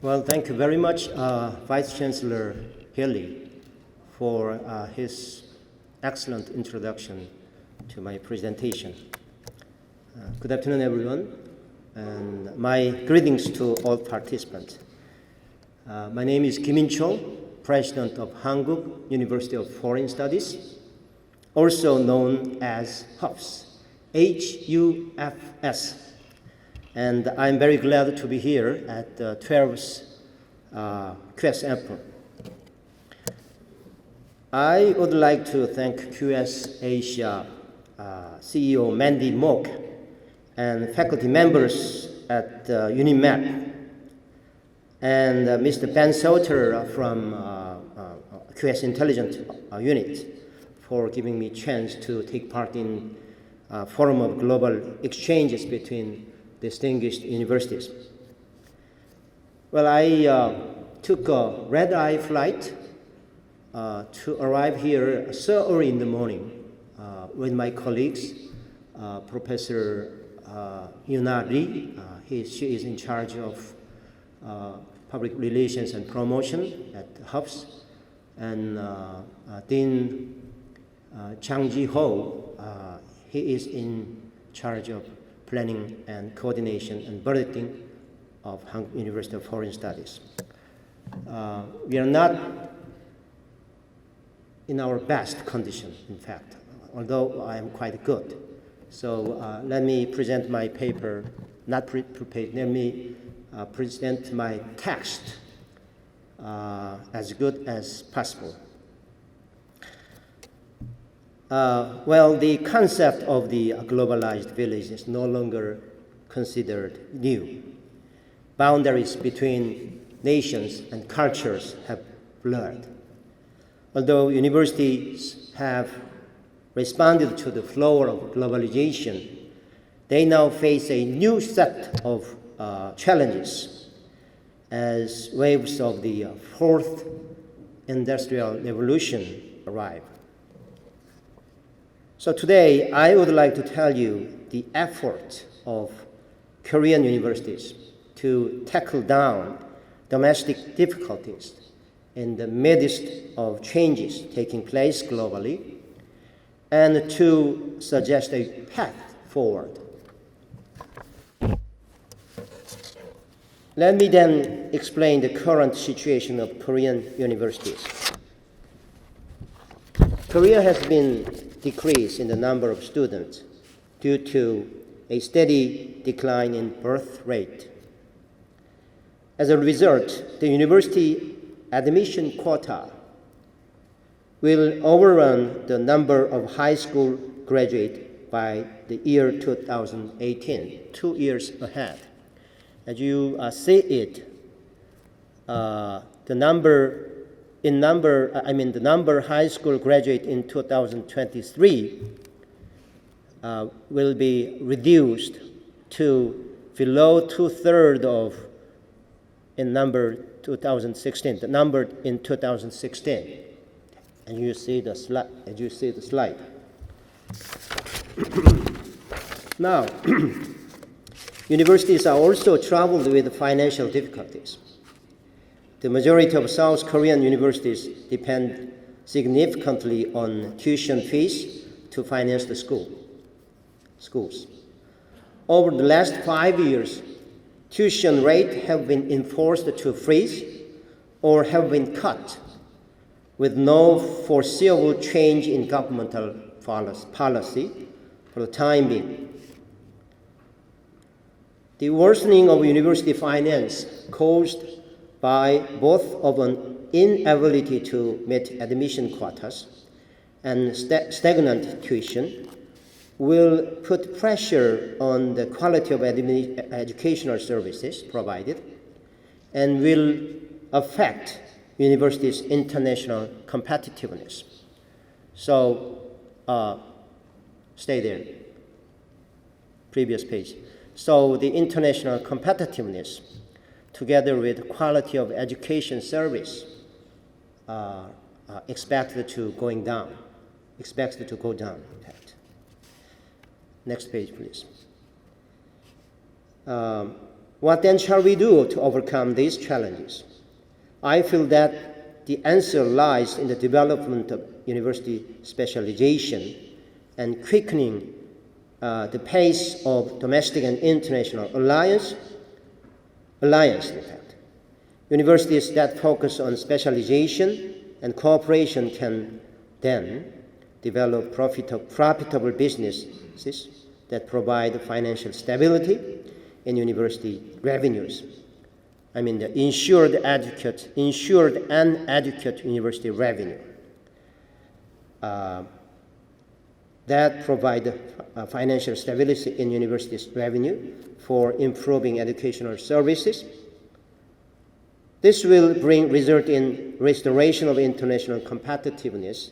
Well, thank you very much, Vice Chancellor Haley, for his excellent introduction to my presentation. Good afternoon, everyone, and my greetings to all participants. My name is Kim In-chol, President of Hankuk University of Foreign Studies, also known as HUFS, H-U-F-S. And I'm very glad to be here at the 12th QS Airport. I would like to thank QS Asia CEO Mandy Mock and faculty members at UNIMAP and Mr. Ben Sauter from QS Intelligence Unit for giving me a chance to take part in a forum of global exchanges between distinguished universities. Well, I took a red-eye flight to arrive here so early in the morning with my colleagues, Professor Yuna Lee. She is in charge of public relations and promotion at HUFS, and Dean Chang Ji-ho. He is in charge of planning and coordination and budgeting of Hankuk University of Foreign Studies. We are not in our best condition, in fact, although I am quite good. So let me present my paper, not prepared, let me present my text as good as possible. Well, the concept of the globalized village is no longer considered new. Boundaries between nations and cultures have blurred. Although universities have responded to the flow of globalization, they now face a new set of challenges as waves of the fourth industrial revolution arrive. So today, I would like to tell you the effort of Korean universities to tackle down domestic difficulties in the midst of changes taking place globally, and to suggest a path forward. Let me then explain the current situation of Korean universities. Korea has been decrease in the number of students due to a steady decline in birth rate. As a result, the university admission quota will overrun the number of high school graduates by the year 2018, 2 years ahead. As you see it, the number high school graduate in 2023 will be reduced to below 2/3 of in number 2016. The number in 2016, and you see the slide. As you see the slide. Now, universities are also troubled with financial difficulties. The majority of South Korean universities depend significantly on tuition fees to finance the schools. Over the last 5 years, tuition rates have been enforced to freeze or have been cut with no foreseeable change in governmental policy for the time being. The worsening of university finance caused by both of an inability to meet admission quotas and stagnant tuition will put pressure on the quality of educational services provided and will affect universities' international competitiveness. So, stay there. Previous page. So the international competitiveness together with quality of education service expected to go down, in fact. Next page, please. What then shall we do to overcome these challenges? I feel that the answer lies in the development of university specialization and quickening the pace of domestic and international alliance in fact. Universities that focus on specialization and cooperation can then develop profitable businesses that provide financial stability in university revenues. I mean the insured and adequate university revenue that provide financial stability in universities' revenue for improving educational services. This will result in restoration of international competitiveness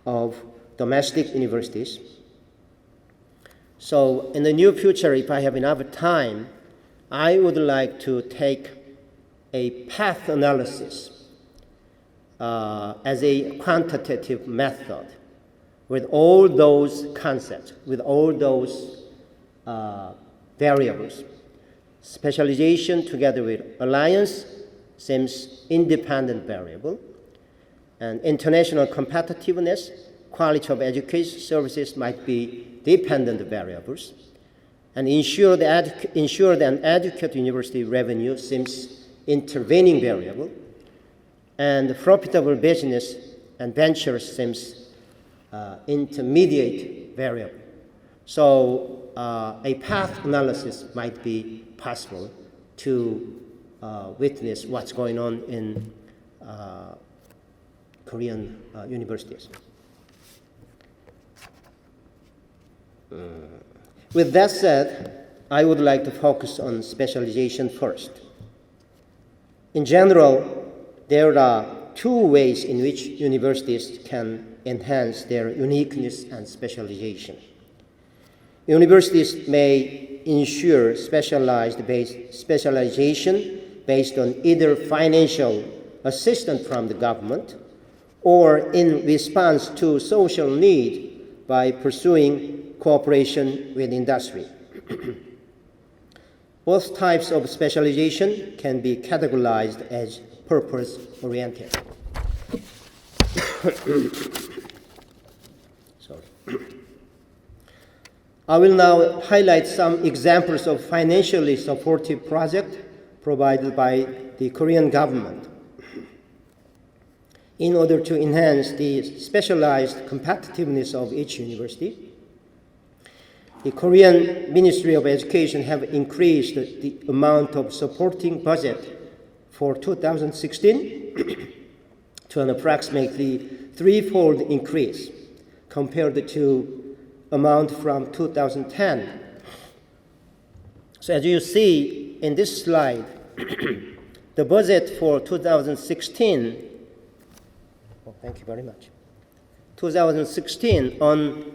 of domestic universities. So in the near future, if I have enough time, I would like to take a path analysis as a quantitative method with all those concepts, with all those variables. Specialization together with alliance seems independent variable, and international competitiveness, quality of education services might be dependent variables, and ensured and adequate university revenue seems intervening variable, and profitable business and ventures seems intermediate variable. So a path analysis might be possible to witness what's going on in Korean universities. With that said, I would like to focus on specialization first. In general, there are two ways in which universities can enhance their uniqueness and specialization. Universities may ensure specialization based on either financial assistance from the government or in response to social need by pursuing cooperation with industry. Both types of specialization can be categorized as purpose-oriented. I will now highlight some examples of financially supportive projects provided by the Korean government in order to enhance the specialized competitiveness of each university. The Korean Ministry of Education have increased the amount of supporting budget for 2016 to an approximately threefold increase compared to amount from 2010. So as you see in this slide, the budget for 2016, thank you very much, 2016 on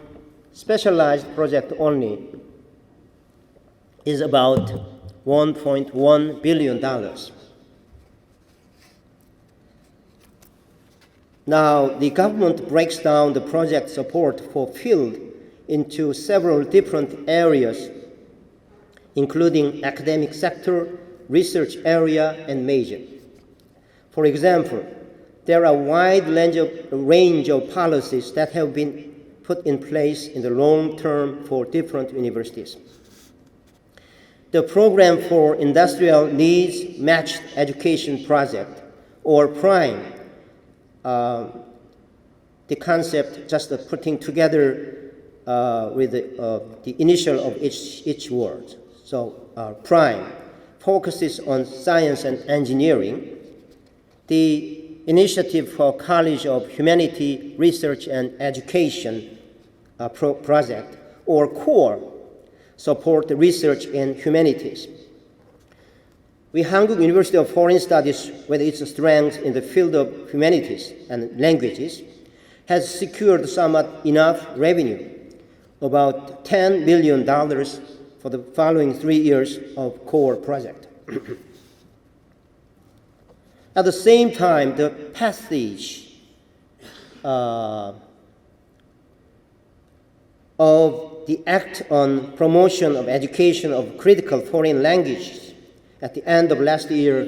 specialized project only is about $1.1 billion. Now, the government breaks down the project support for field into several different areas, including academic sector, research area, and major. For example, there are a wide range of policies that have been put in place in the long term for different universities. The Program for Industrial Needs Matched Education Project, or PRIME, the concept just putting together with the initial of each word. So PRIME focuses on science and engineering. The Initiative for College of Humanity, Research and Education project, or CORE, support research in humanities. The Hankuk University of Foreign Studies, with its strength in the field of humanities and languages, has secured somewhat enough revenue, about $10 billion for the following 3 years of CORE project. At the same time, the passage of the Act on Promotion of Education of Critical Foreign Languages at the end of last year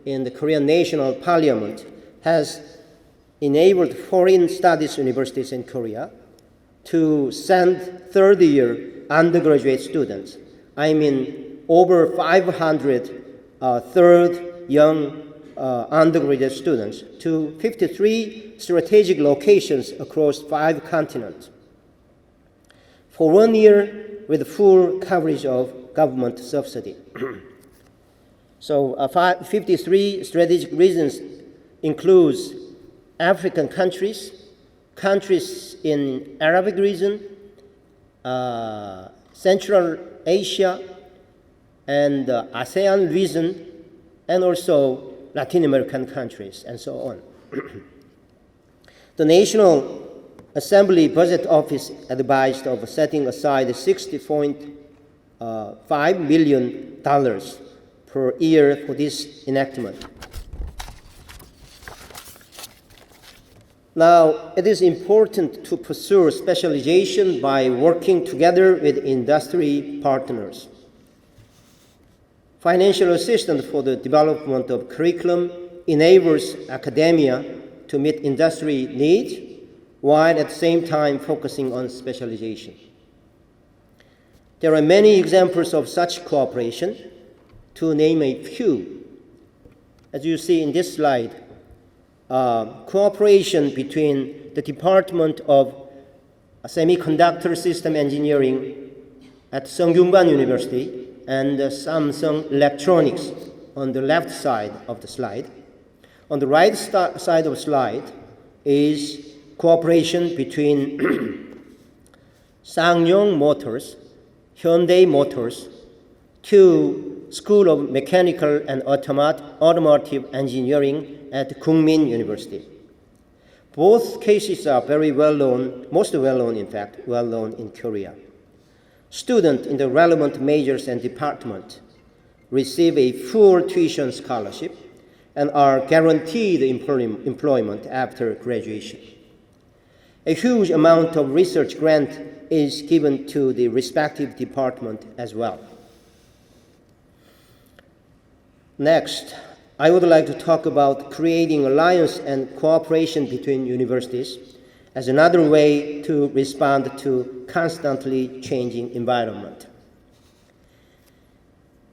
in the Korean National Parliament has enabled foreign studies universities in Korea to send third-year undergraduate students. I mean, over 500 third young undergraduate students to 53 strategic locations across 5 continents for 1 year with full coverage of government subsidy. So 53 strategic regions includes African countries, countries in Arabic region, Central Asia, and ASEAN region, and also Latin American countries, and so on. The National Assembly Budget Office advised of setting aside $60.5 million per year for this enactment. Now, it is important to pursue specialization by working together with industry partners. Financial assistance for the development of curriculum enables academia to meet industry needs while at the same time focusing on specialization. There are many examples of such cooperation. To name a few, as you see in this slide, cooperation between the Department of Semiconductor System Engineering at Seongyungan University and Samsung Electronics on the left side of the slide. On the right side of the slide is cooperation between Sangyong Motors, Hyundai Motors, two School of Mechanical and Automotive Engineering at Kookmin University. Both cases are very well known, most well known in fact, well known in Korea. Students in the relevant majors and departments receive a full tuition scholarship and are guaranteed employment after graduation. A huge amount of research grant is given to the respective department as well. Next, I would like to talk about creating alliance and cooperation between universities as another way to respond to constantly changing environment.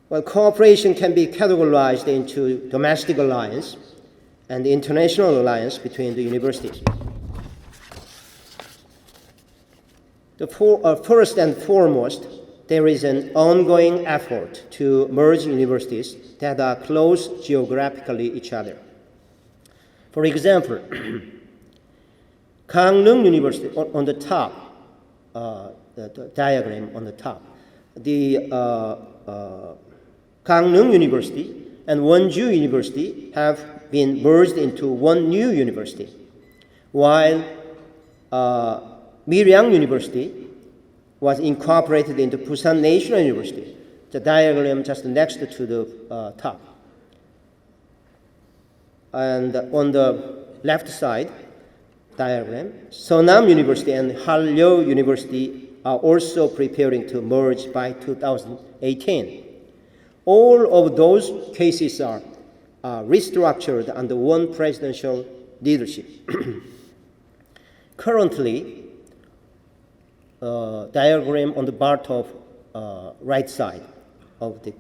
Well, cooperation can be categorized into domestic alliance and international alliance between the universities. First and foremost, there is an ongoing effort to merge universities that are close geographically each other. For example, Gangneung University on the top, the diagram on the top, the Gangneung University and Wonju University have been merged into one new university, while Miryang University was incorporated into Busan National University, the diagram just next to the top. And on the left side diagram, Sonam University and Hallyu University are also preparing to merge by 2018. All of those cases are restructured under one presidential leadership. Currently, diagram on the bottom right side of the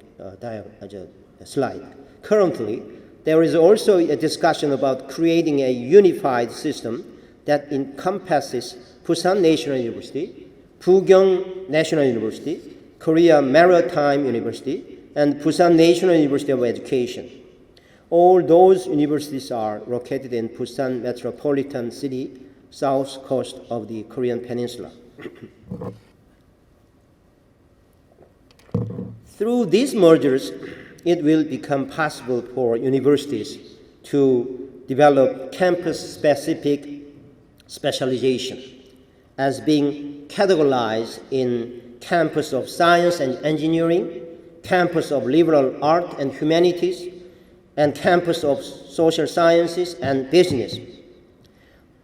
slide. Currently, there is also a discussion about creating a unified system that encompasses Busan National University, Pugyong National University, Korea Maritime University, and Busan National University of Education. All those universities are located in Busan metropolitan city, south coast of the Korean peninsula. Through these mergers, it will become possible for universities to develop campus-specific specialization as being categorized in campus of science and engineering, campus of liberal art and humanities, and campus of social sciences and business.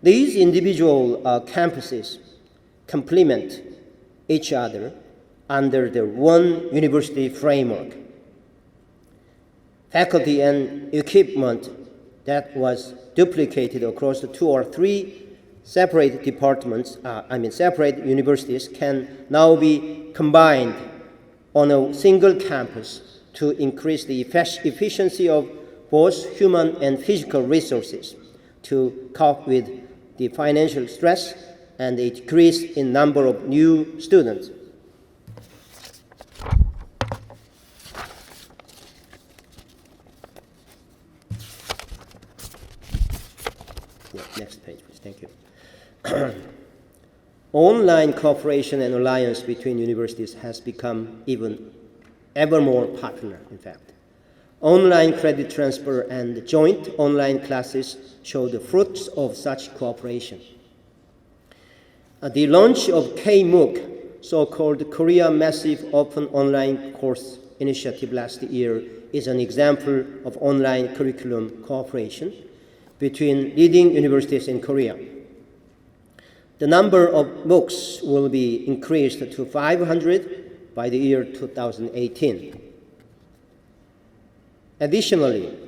These individual campuses complement each other under the one university framework. faculty and equipment that was duplicated across the 2 or 3 separate departments, separate universities, can now be combined on a single campus to increase the efficiency of both human and physical resources to cope with the financial stress and a decrease in number of new students. Next page, please. Thank you. Online cooperation and alliance between universities has become ever more popular, in fact. Online credit transfer and joint online classes show the fruits of such cooperation. The launch of K-MOOC, so-called Korea Massive Open Online Course Initiative last year, is an example of online curriculum cooperation between leading universities in Korea. The number of MOOCs will be increased to 500 by the year 2018. Additionally,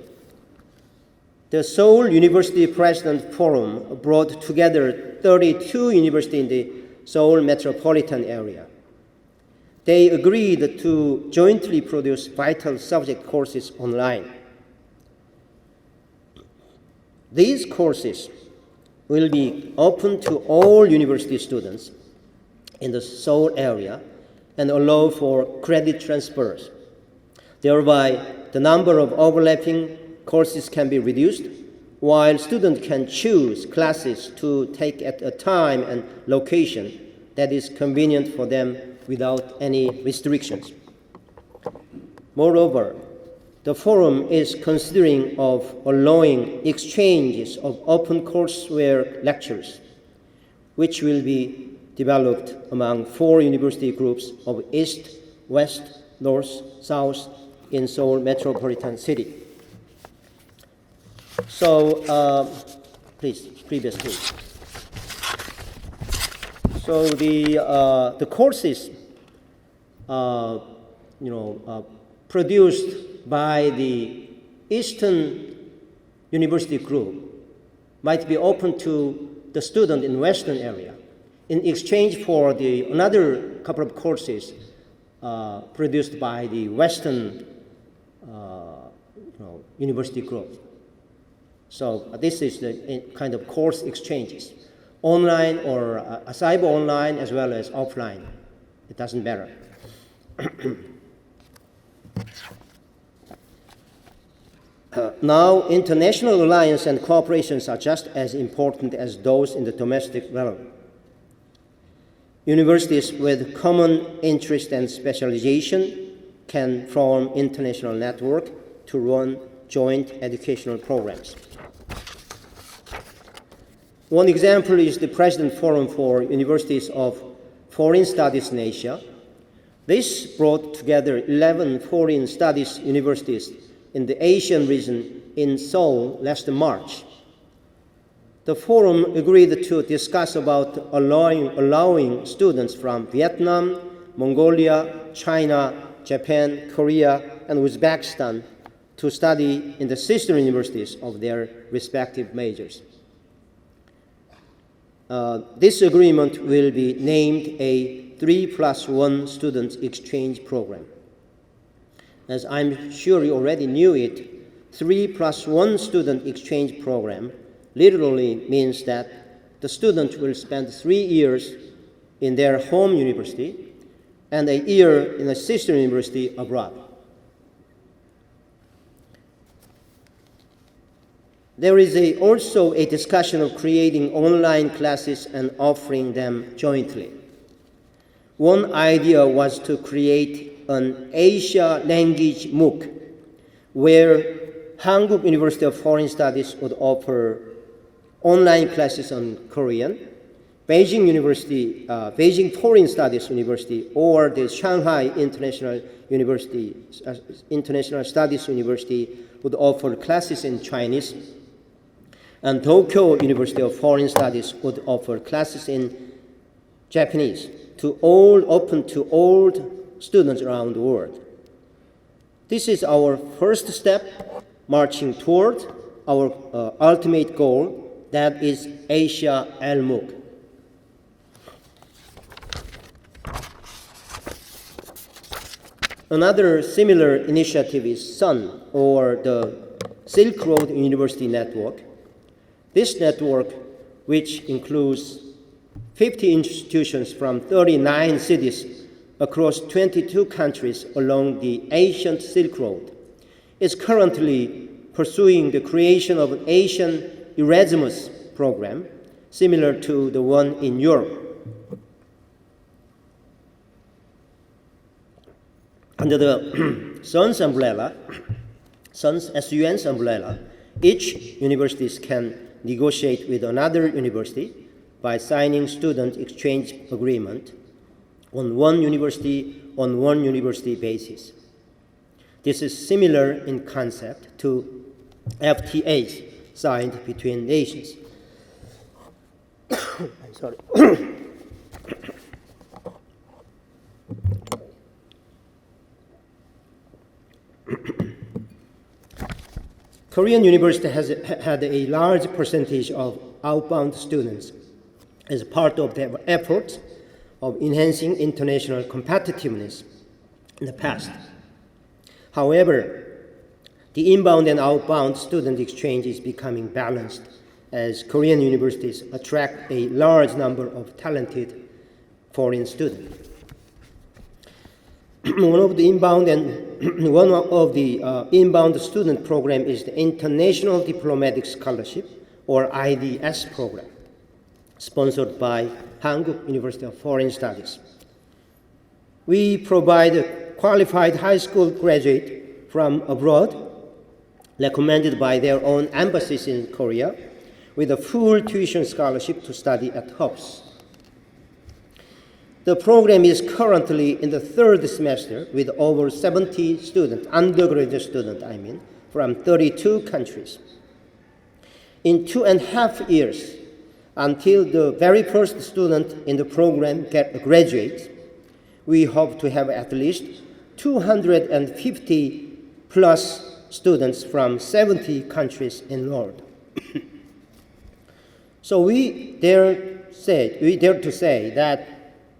the Seoul University President Forum brought together 32 universities in the Seoul metropolitan area. They agreed to jointly produce vital subject courses online. These courses will be open to all university students in the Seoul area and allow for credit transfers. Thereby, the number of overlapping courses can be reduced, while students can choose classes to take at a time and location that is convenient for them without any restrictions. Moreover, the forum is considering of allowing exchanges of open courseware lectures, which will be developed among 4 university groups of East, West, North, South in Seoul metropolitan city. So, previous please. So the courses, produced by the Eastern University Group might be open to the student in Western area in exchange for another couple of courses produced by the Western University Group. So this is the kind of course exchanges, online or cyber online as well as offline. It doesn't matter. Now, international alliance and cooperations are just as important as those in the domestic realm. Universities with common interest and specialization can form international network to run joint educational programs. One example is the President Forum for Universities of Foreign Studies in Asia. This brought together 11 foreign studies universities in the Asian region in Seoul last March. The forum agreed to discuss about allowing students from Vietnam, Mongolia, China, Japan, Korea, and Uzbekistan to study in the sister universities of their respective majors. This agreement will be named a 3+1 student exchange program. As I'm sure you already knew it, 3+1 student exchange program literally means that the student will spend 3 years in their home university and a year in a sister university abroad. There is also a discussion of creating online classes and offering them jointly. One idea was to create an Asia language MOOC, where Hankuk University of Foreign Studies would offer online classes on Korean, Beijing Foreign Studies University, or the Shanghai International Studies University would offer classes in Chinese, and Tokyo University of Foreign Studies would offer classes in Japanese, open to all students around the world. This is our first step marching toward our ultimate goal, that is Asia LMOOC. Another similar initiative is SUN, or the Silk Road University Network. This network, which includes 50 institutions from 39 cities across 22 countries along the ancient Silk Road, is currently pursuing the creation of an Asian Erasmus program similar to the one in Europe. Under the SUN's umbrella, SUN's umbrella, each university can negotiate with another university by signing student exchange agreement on one university basis. This is similar in concept to FTAs signed between nations. I'm sorry. Korean university has had a large percentage of outbound students as part of their efforts of enhancing international competitiveness in the past. However, the inbound and outbound student exchange is becoming balanced as Korean universities attract a large number of talented foreign students. One of the inbound student program is the International Diplomatic Scholarship, or IDS program, sponsored by Hankuk University of Foreign Studies. We provide qualified high school graduate from abroad, recommended by their own embassies in Korea, with a full tuition scholarship to study at Hubs. The program is currently in the third semester with over 70 students, undergraduate students, from 32 countries. In 2.5 years, until the very first student in the program graduates, we hope to have at least 250 plus students from 70 countries enrolled. So we dare to say that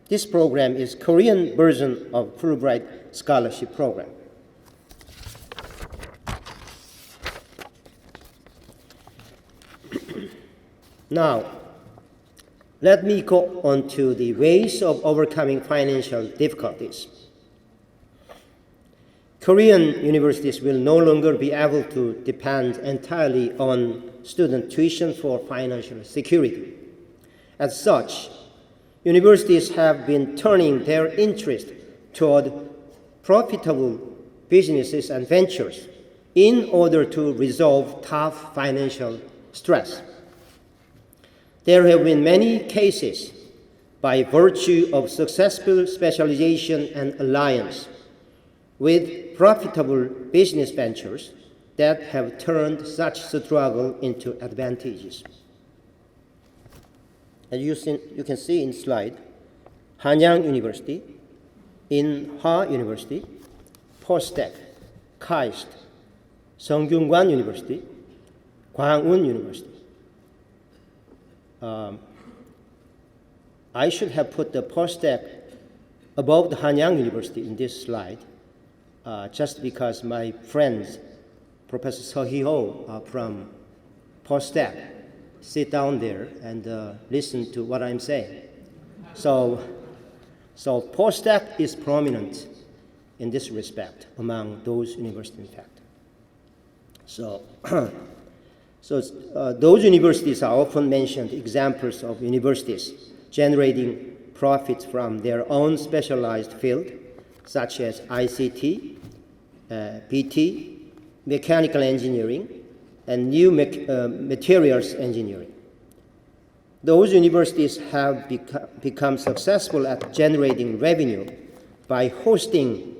this program is Korean version of Fulbright Scholarship Program. Now, let me go on to the ways of overcoming financial difficulties. Korean universities will no longer be able to depend entirely on student tuition for financial security. As such, universities have been turning their interest toward profitable businesses and ventures in order to resolve tough financial stress. There have been many cases by virtue of successful specialization and alliance with profitable business ventures that have turned such struggle into advantages. As you can see in slide, Hanyang University, Inha University, Postec, KAIST, Seonggyungwan University, Gwangun University. I should have put the Postec above the Hanyang University in this slide, just because my friends, Professor Seo-hee-ho from Postec, sit down there and listen to what I'm saying. So Postec is prominent in this respect among those universities, in fact. So those universities are often mentioned examples of universities generating profits from their own specialized field, such as ICT, BT, mechanical engineering, and new materials engineering. Those universities have become successful at generating revenue by hosting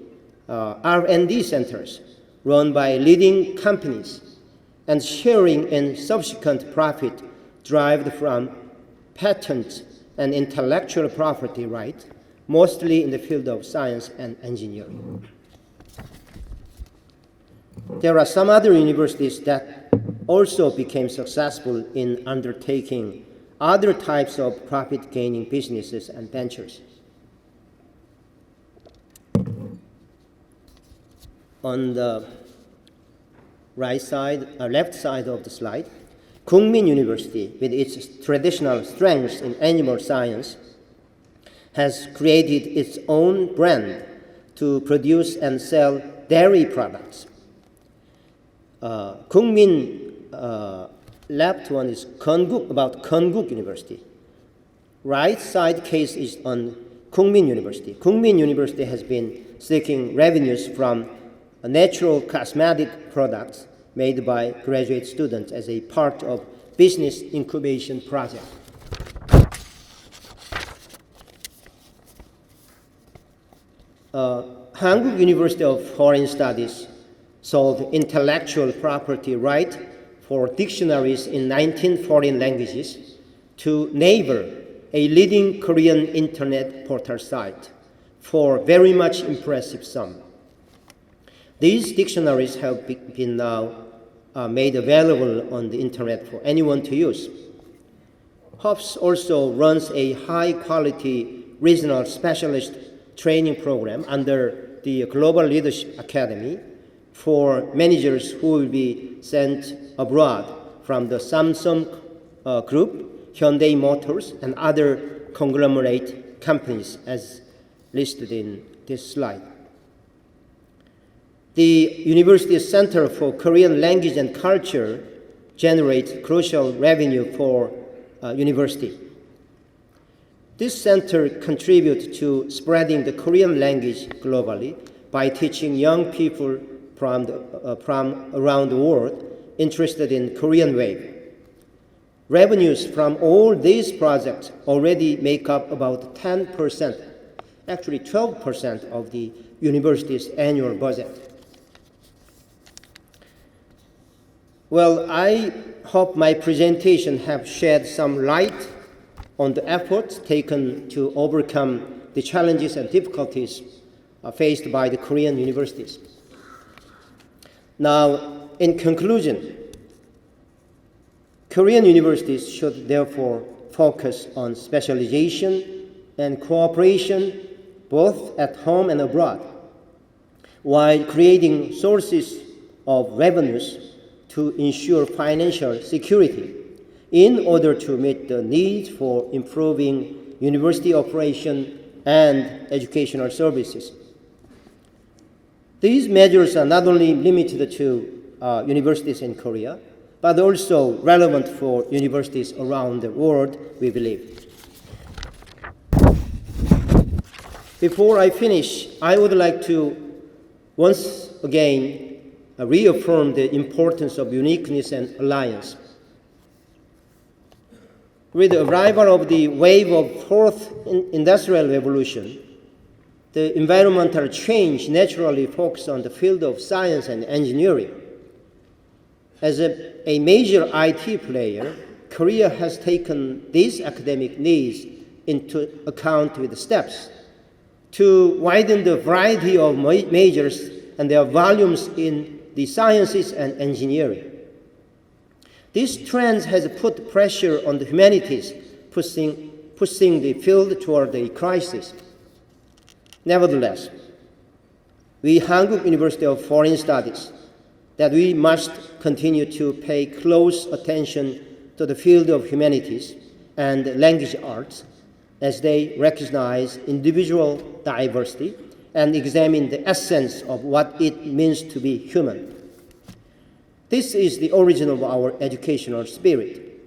R&D centers run by leading companies and sharing in subsequent profit derived from patents and intellectual property rights, mostly in the field of science and engineering. There are some other universities that also became successful in undertaking other types of profit-gaining businesses and ventures. On the left side of the slide, Kookmin University, with its traditional strengths in animal science, has created its own brand to produce and sell dairy products. Kookmin left one is about Konkuk University. Right side case is on Kookmin University. Kookmin University has been seeking revenues from natural cosmetic products made by graduate students as a part of business incubation project. Hankuk University of Foreign Studies sold intellectual property right for dictionaries in 19 foreign languages to Naver, a leading Korean internet portal site, for very much impressive sum. These dictionaries have been now made available on the internet for anyone to use. HOPS also runs a high-quality regional specialist training program under the Global Leadership Academy for managers who will be sent abroad from the Samsung Group, Hyundai Motors, and other conglomerate companies as listed in this slide. The University's Center for Korean Language and Culture generates crucial revenue for university. This center contributes to spreading the Korean language globally by teaching young people from around the world interested in Korean Wave. Revenues from all these projects already make up about 10%, actually 12% of the university's annual budget. Well, I hope my presentation have shed some light on the efforts taken to overcome the challenges and difficulties faced by the Korean universities. Now, in conclusion, Korean universities should therefore focus on specialization and cooperation both at home and abroad, while creating sources of revenues to ensure financial security in order to meet the needs for improving university operation and educational services. These measures are not only limited to universities in Korea, but also relevant for universities around the world, we believe. Before I finish, I would like to once again reaffirm the importance of uniqueness and alliance. With the arrival of the wave of fourth industrial revolution, the environmental change naturally focused on the field of science and engineering. As a major IT player, Korea has taken these academic needs into account with steps to widen the variety of majors and their volumes in the sciences and engineering. This trend has put pressure on the humanities, pushing the field toward a crisis. Nevertheless, we Hankuk University of Foreign Studies that we must continue to pay close attention to the field of humanities and language arts as they recognize individual diversity and examine the essence of what it means to be human. This is the origin of our educational spirit.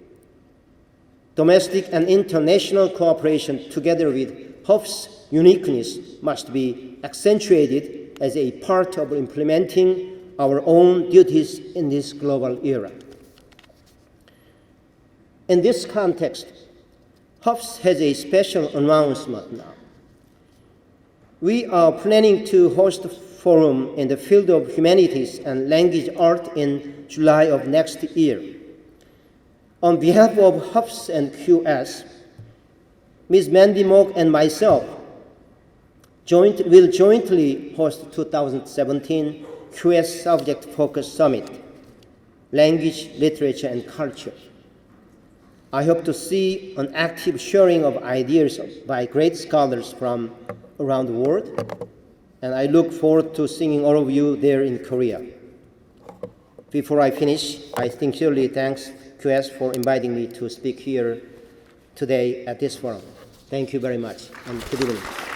Domestic and international cooperation together with HOP's uniqueness must be accentuated as a part of implementing our own duties in this global era. In this context, HOPS has a special announcement now. We are planning to host a forum in the field of humanities and language art in July of next year. On behalf of HOPS and QS, Ms. Mandy Mok and myself will jointly host 2017 QS Subject Focus Summit, Language, Literature, and Culture. I hope to see an active sharing of ideas by great scholars from around the world, and I look forward to seeing all of you there in Korea. Before I finish, I sincerely thank QS for inviting me to speak here today at this forum. Thank you very much, and good evening.